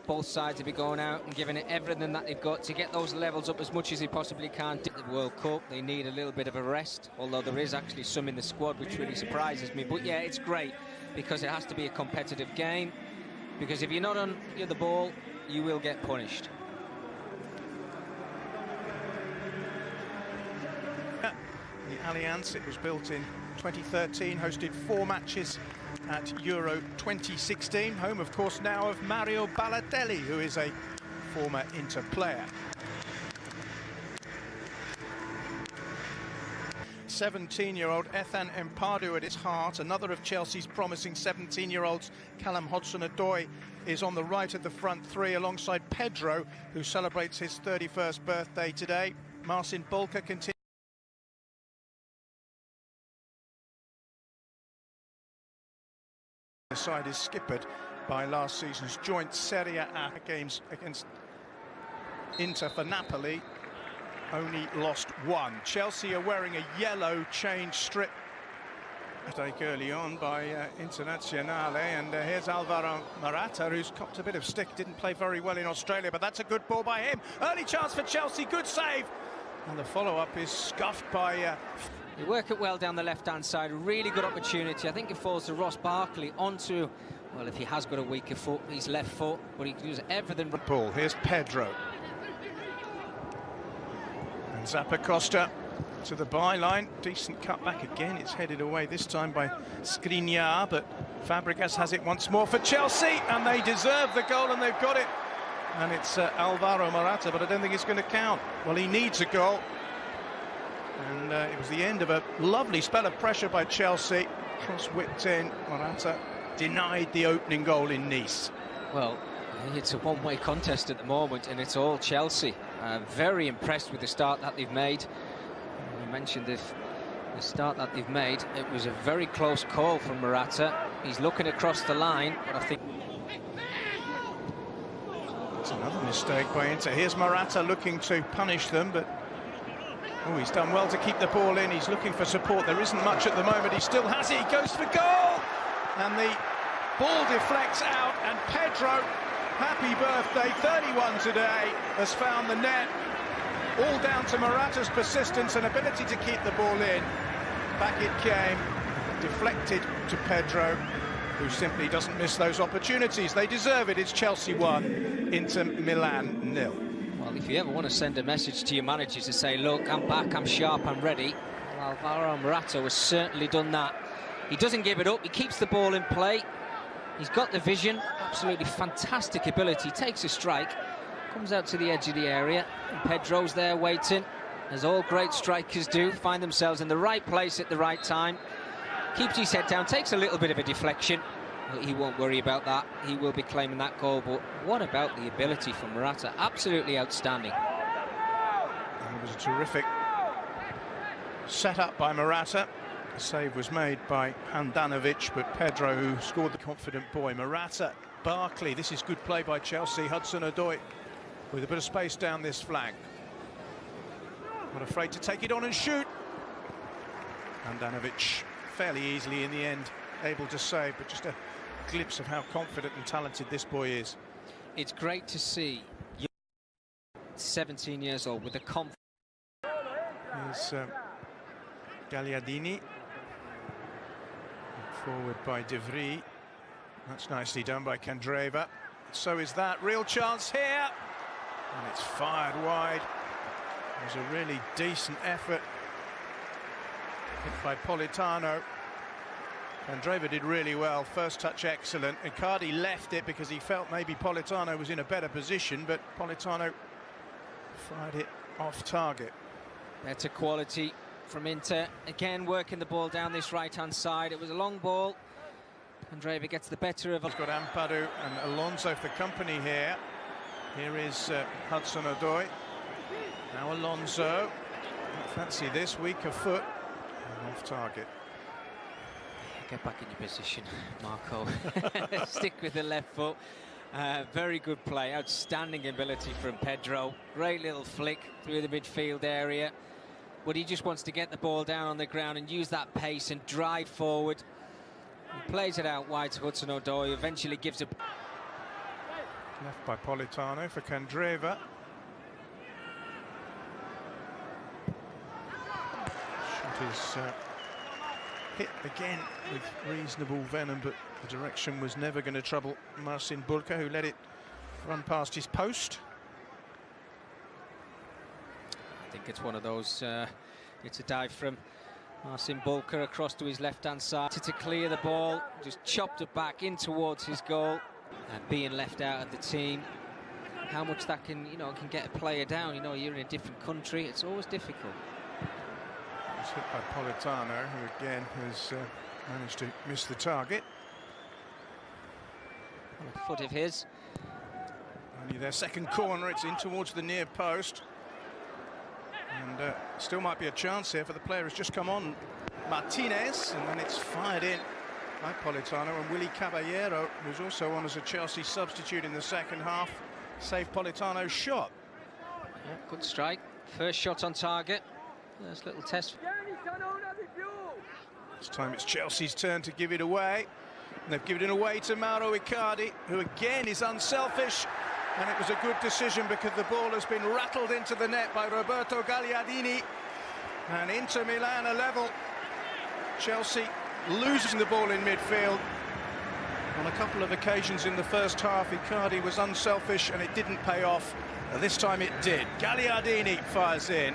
Both sides will be going out and giving it everything that they've got to get those levels up as much as they possibly can. The World Cup, they need a little bit of a rest, although there is actually some in the squad, which really surprises me. But yeah, it's great because it has to be a competitive game, because if you're not on the ball, you will get punished. The Allianz, it was built in 2013, hosted 4 matches at Euro 2016, home of course now of Mario Balotelli, who is a former Inter player. 17-year-old Ethan Mpadu at its heart, another of Chelsea's promising 17-year-olds. Callum Hudson-Odoi is on the right of the front three alongside Pedro, who celebrates his 31st birthday today. Marcin Bulka continues. The side is skippered by last season's joint Serie A games against Inter for Napoli. Only lost 1. Chelsea are wearing a yellow change strip. Take early on by Internazionale, and here's Alvaro Morata, who's copped a bit of stick, didn't play very well in Australia, but that's a good ball by him. Early chance for Chelsea, good save, and the follow-up is scuffed by They work it well down the left-hand side, really good opportunity. I think it falls to Ross Barkley onto, well, if he has got a weaker foot, his left foot, but he can use everything. Paul, here's Pedro. And Zappacosta to the byline. Decent cut back again. It's headed away this time by Skriniar, but Fabregas has it once more for Chelsea, and they deserve the goal, and they've got it. And it's Alvaro Morata, but I don't think it's going to count. Well, he needs a goal. And it was the end of a lovely spell of pressure by Chelsea. Cross-whipped in. Morata denied the opening goal in Nice. Well, it's a one-way contest at the moment, and it's all Chelsea. Very impressed with the start that they've made. You mentioned the start that they've made. It was a very close call from Morata. He's looking across the line, but I think... It's another mistake by Inter. Here's Morata looking to punish them, but... Oh, he's done well to keep the ball in. He's looking for support. There isn't much at the moment. He still has it. He goes for goal! And the ball deflects out, and Pedro, happy birthday, 31 today, has found the net. All down to Morata's persistence and ability to keep the ball in. Back it came, deflected to Pedro, who simply doesn't miss those opportunities. They deserve it. It's Chelsea 1, Inter Milan 0. Well, if you ever want to send a message to your managers to say, look, I'm back, I'm sharp, I'm ready, well, Alvaro Morata has certainly done that. He doesn't give it up, he keeps the ball in play. He's got the vision, absolutely fantastic ability, takes a strike, comes out to the edge of the area, and Pedro's there waiting, as all great strikers do, find themselves in the right place at the right time, keeps his head down, takes a little bit of a deflection. He won't worry about that. He will be claiming that goal. But what about the ability from Morata? Absolutely outstanding. It was a terrific set-up by Morata. The save was made by Handanovic, but Pedro, who scored the confident boy. Morata, Barkley. This is good play by Chelsea. Hudson-Odoi with a bit of space down this flank. Not afraid to take it on and shoot. Handanovic fairly easily in the end able to save, but just a glimpse of how confident and talented this boy is. It's great to see 17 years old with the confidence. Here's Gagliardini, forward by De Vries. That's nicely done by Candreva. So is that. Real chance here, and it's fired wide. It was a really decent effort hit by Politano. Candreva did really well, first touch excellent. Icardi left it because he felt maybe Politano was in a better position, but Politano fired it off target. Better quality from Inter, again working the ball down this right-hand side. It was a long ball. Candreva gets the better of it. He's got Ampadu and Alonso for company here. Here is Hudson-Odoi. Now Alonso. Don't fancy this, weaker foot and off target. Get back in your position, Marco. Stick with the left foot. Very good play, outstanding ability from Pedro. Great little flick through the midfield area. But he just wants to get the ball down on the ground and use that pace and drive forward. He plays it out wide to Hudson-Odoi, eventually gives a... Left by Politano for Candreva. Shot is hit again with reasonable venom, but the direction was never going to trouble Marcin Bulka, who let it run past his post. I think it's one of those, it's a dive from Marcin Bulka across to his left-hand side to clear the ball, just chopped it back in towards his goal. And being left out of the team, how much that can, can get a player down. You're in a different country, it's always difficult. It's hit by Politano, who again has managed to miss the target. On a foot of his. Only their second corner, it's in towards the near post. And still might be a chance here for the player who's just come on, Martinez, and then it's fired in by Politano, and Willy Caballero, who's also on as a Chelsea substitute in the second half, saved Politano's shot. Yeah, good strike. First shot on target. Nice little test. This time it's Chelsea's turn to give it away. And they've given it away to Mauro Icardi, who again is unselfish. And it was a good decision because the ball has been rattled into the net by Roberto Gagliardini. And Inter Milan are level. Chelsea losing the ball in midfield. On a couple of occasions in the first half, Icardi was unselfish and it didn't pay off. And this time it did. Gagliardini fires in.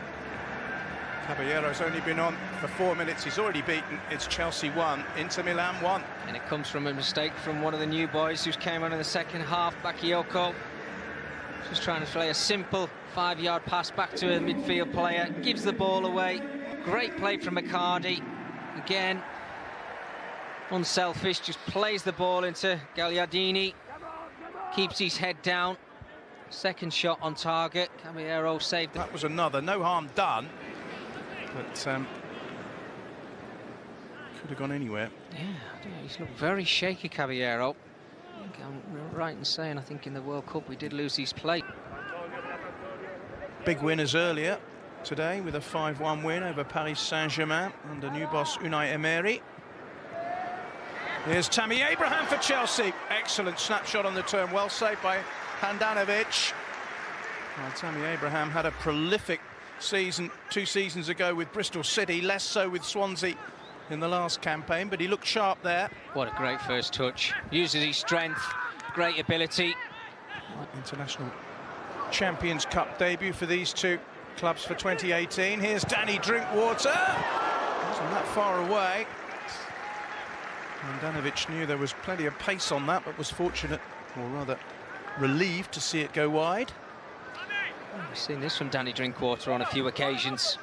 Caballero's only been on for 4 minutes. He's already beaten. It's Chelsea 1, Inter Milan 1. And it comes from a mistake from one of the new boys who came on in the second half, Bakayoko. Just trying to play a simple 5-yard pass back to a midfield player. Gives the ball away. Great play from Icardi. Again, unselfish, just plays the ball into Gagliardini. Keeps his head down. Second shot on target. Caballero saved it. That was another. No harm done. But could have gone anywhere. Yeah, he's looked very shaky, Caballero. I'm right in saying, I think in the World Cup we did lose his plate. Big winners earlier today with a 5-1 win over Paris Saint-Germain under new boss Unai Emery. Here's Tammy Abraham for Chelsea. Excellent snapshot on the turn, well saved by Handanovic. Well, Tammy Abraham had a prolific season 2 seasons ago with Bristol City, less so with Swansea in the last campaign, but he looked sharp there. What a great first touch. Uses his strength, great ability. International Champions Cup debut for these two clubs for 2018. Here's Danny Drinkwater. Wasn't that far away. Handanovic knew there was plenty of pace on that, but was fortunate, or rather relieved, to see it go wide. We've seen this from Danny Drinkwater on a few occasions.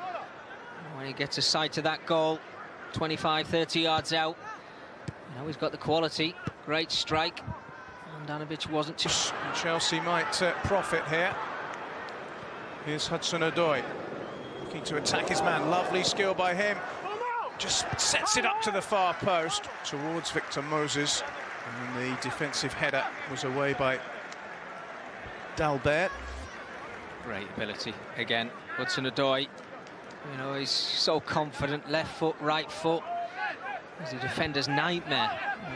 When he gets a sight of that goal, 25, 30 yards out, he's got the quality. Great strike. Handanovic wasn't too... Chelsea might profit here. Here's Hudson-Odoi looking to attack his man. Lovely skill by him. Just sets it up to the far post towards Victor Moses, and the defensive header was away by Dalbert. Great ability again, Hudson-Odoi. He's so confident, left foot, right foot. He's a defender's nightmare.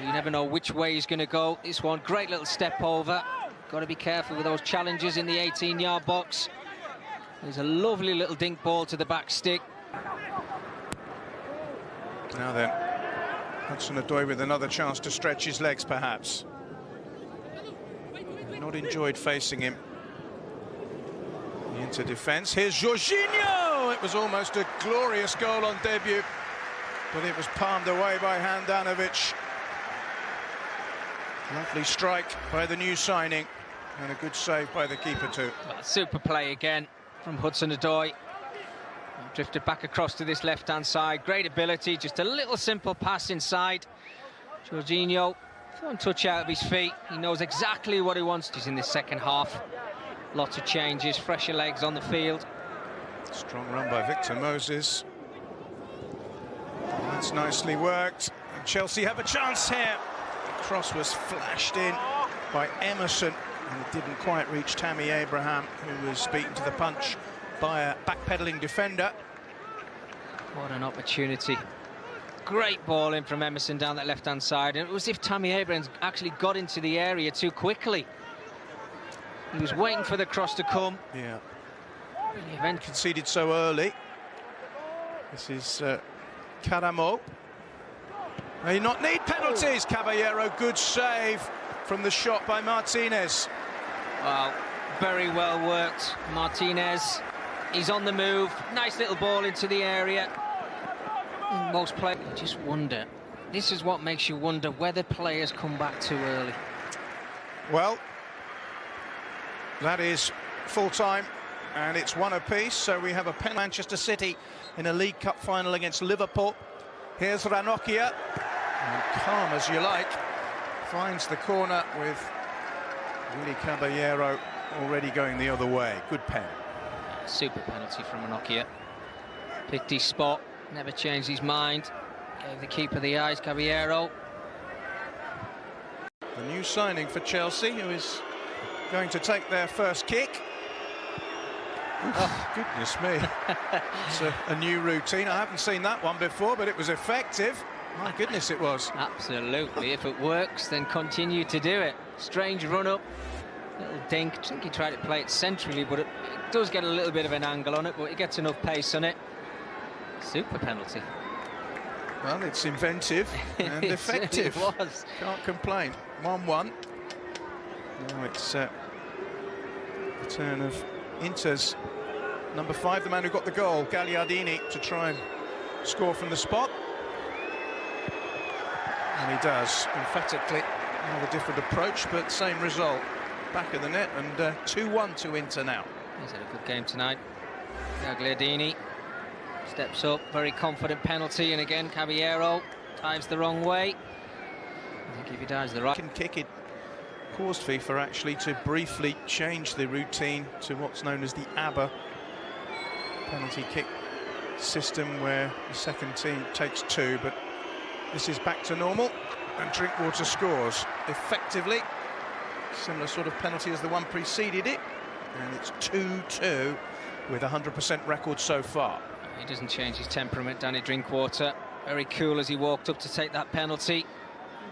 You never know which way he's going to go. This one, great little step over. Got to be careful with those challenges in the 18-yard box. There's a lovely little dink ball to the back stick. Now then, Hudson-Odoi with another chance to stretch his legs, perhaps. Not enjoyed facing him. Into defence. Here's Jorginho! It was almost a glorious goal on debut, but it was palmed away by Handanovic. Lovely strike by the new signing, and a good save by the keeper too. Well, super play again from Hudson-Odoi. Drifted back across to this left-hand side. Great ability, just a little simple pass inside. Jorginho, one touch out of his feet. He knows exactly what he wants. He's in this second half. Lots of changes, fresher legs on the field. Strong run by Victor Moses. That's nicely worked. And Chelsea have a chance here. The cross was flashed in by Emerson, and it didn't quite reach Tammy Abraham, who was beaten to the punch by a backpedaling defender. What an opportunity. Great ball in from Emerson down that left-hand side. And it was as if Tammy Abraham actually got into the area too quickly. He was waiting for the cross to come. Yeah. The event Conceded so early. This is Caramo. May not need penalties. Caballero, good save from the shot by Martinez. Well, very well worked. Martinez, he's on the move. Nice little ball into the area. Most players just wonder. This is what makes you wonder whether players come back too early. Well, that is full time, and it's one apiece. So we have a pen. Manchester City in a League Cup final against Liverpool. Here's Ranocchia, and calm as you like, finds the corner with Willy Caballero already going the other way. Good pen. Super penalty from Ranocchia. Picked his spot, never changed his mind. Gave the keeper the eyes, Caballero. The new signing for Chelsea, who is going to take their first kick. Oh, goodness me. It's a new routine. I haven't seen that one before, but it was effective. My goodness, it was. Absolutely. If it works, then continue to do it. Strange run-up. Little dink. I think he tried to play it centrally, but it does get a little bit of an angle on it, but he gets enough pace on it. Super penalty. Well, it's inventive and effective. It was. Can't complain. 1-1. Now it's the turn of Inter's number 5, the man who got the goal, Gagliardini, to try and score from the spot. And he does, emphatically. Another different approach, but same result. Back of the net, and 2-1 to Inter now. He's had a good game tonight. Gagliardini steps up, very confident penalty, and again Caballero dives the wrong way. I think if he dives the right... Can kick it. Caused FIFA actually to briefly change the routine to what's known as the ABBA penalty kick system, where the second team takes 2, but this is back to normal, and Drinkwater scores effectively. Similar sort of penalty as the one preceded it, and it's 2-2 with 100% record so far. He doesn't change his temperament, Danny Drinkwater. Very cool as he walked up to take that penalty.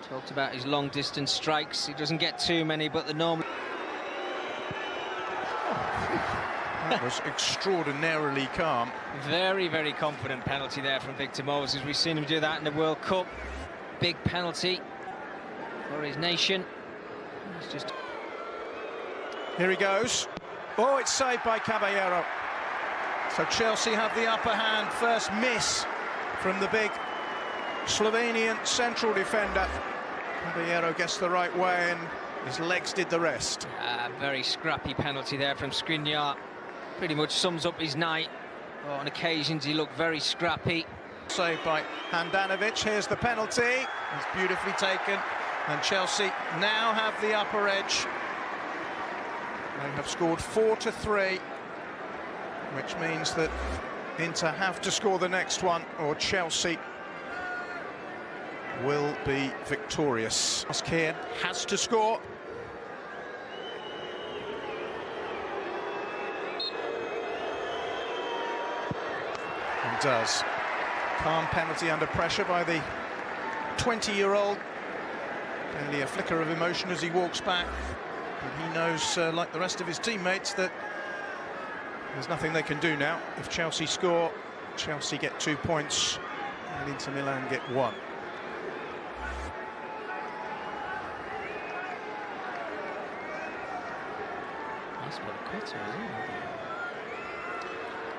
Talked about his long distance strikes. He doesn't get too many, but the normal... That was extraordinarily calm. Very, very confident penalty there from Victor Moses. We've seen him do that in the World Cup. Big penalty for his nation. He's just... Here he goes. Oh, it's saved by Caballero. So Chelsea have the upper hand. First miss from the big Slovenian central defender. Caballero gets the right way, and his legs did the rest. Very scrappy penalty there from Skriniar. Pretty much sums up his night. On occasions he looked very scrappy. Saved by Handanovic. Here's the penalty. It's beautifully taken, and Chelsea now have the upper edge. They have scored 4-3, which means that Inter have to score the next one, or Chelsea will be victorious. Here has to score. And does. Calm penalty under pressure by the 20-year-old. Only a flicker of emotion as he walks back. But he knows, like the rest of his teammates, that there's nothing they can do now. If Chelsea score, Chelsea get 2 points, and Inter Milan get 1.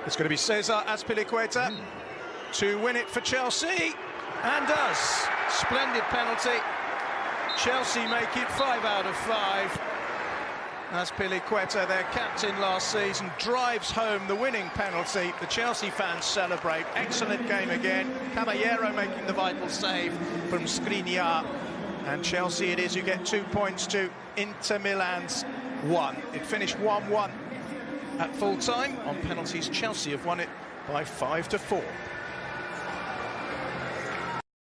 It's going to be Cesar Azpilicueta to win it for Chelsea, and does. Splendid penalty. Chelsea make it 5 out of 5. Azpilicueta, their captain last season, drives home the winning penalty. The Chelsea fans celebrate. Excellent game again. Caballero making the vital save from Skriniar. And Chelsea it is who get 2 points to Inter Milan's 1. It finished 1-1 at full time. On penalties, Chelsea have won it by 5-4.